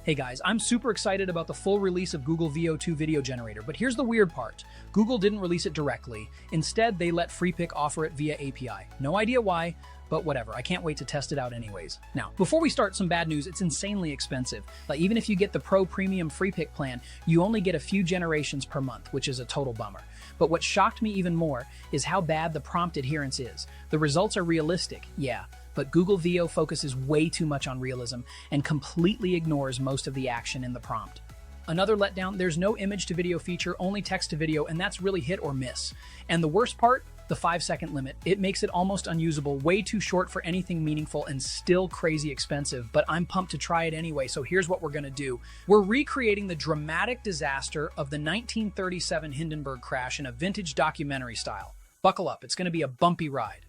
Hey guys, I'm super excited about the full release of Google Veo 2 video generator, but here's the weird part. Google didn't release it directly. Instead, they let Freepik offer it via API. No idea why, but whatever. I can't wait to test it out anyways. Now, before we start, some bad news. It's insanely expensive. Like, even if you get the Pro Premium Freepik plan, you only get a few generations per month, which is a total bummer. But what shocked me even more is how bad the prompt adherence is. The results are realistic, yeah, but Google Veo focuses way too much on realism and completely ignores most of the action in the prompt. Another letdown, there's no image to video feature, only text to video, and that's really hit or miss. And the worst part, the 5-second limit. It makes it almost unusable, way too short for anything meaningful and still crazy expensive, but I'm pumped to try it anyway, so here's what we're gonna do. We're recreating the dramatic disaster of the 1937 Hindenburg crash in a vintage documentary style. Buckle up, it's gonna be a bumpy ride.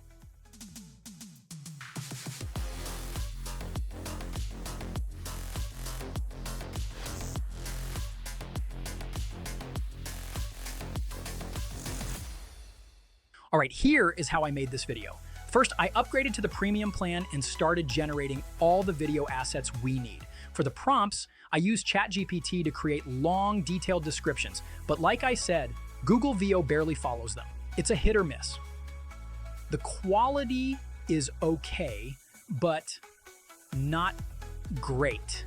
All right, here is how I made this video. First, I upgraded to the premium plan and started generating all the video assets we need. For the prompts, I used ChatGPT to create long, detailed descriptions, but like I said, Google Veo barely follows them. It's a hit or miss. The quality is okay, but not great.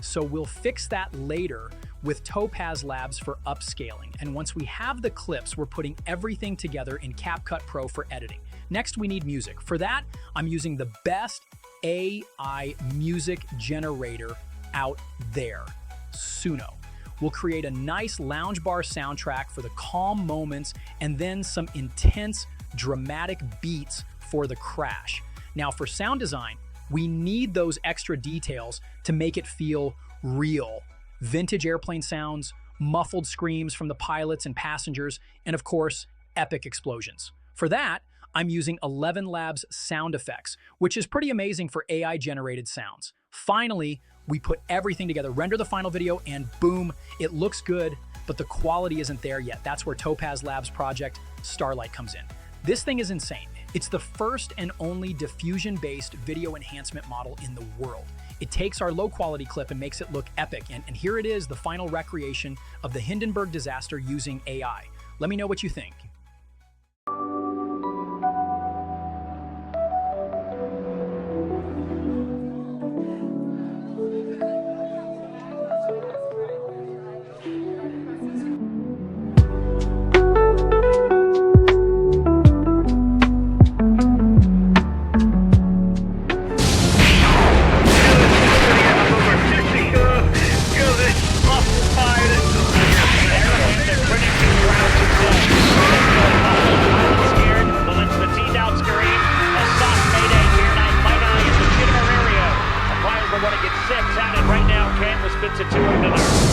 So we'll fix that later with Topaz Labs for upscaling. And once we have the clips, we're putting everything together in CapCut Pro for editing. Next, we need music. For that, I'm using the best AI music generator out there, Suno. We'll create a nice lounge bar soundtrack for the calm moments and then some intense, dramatic beats for the crash. Now, for sound design, we need those extra details to make it feel real. Vintage airplane sounds, muffled screams from the pilots and passengers, and of course, epic explosions. For that, I'm using 11 Labs sound effects, which is pretty amazing for AI-generated sounds. Finally, we put everything together, render the final video, and boom, it looks good, but the quality isn't there yet. That's where Topaz Labs project Starlight comes in. This thing is insane. It's the first and only diffusion-based video enhancement model in the world. It takes our low-quality clip and makes it look epic, and here it is, the final recreation of the Hindenburg disaster using AI. Let me know what you think. Right now, canvas fits a 2 into there.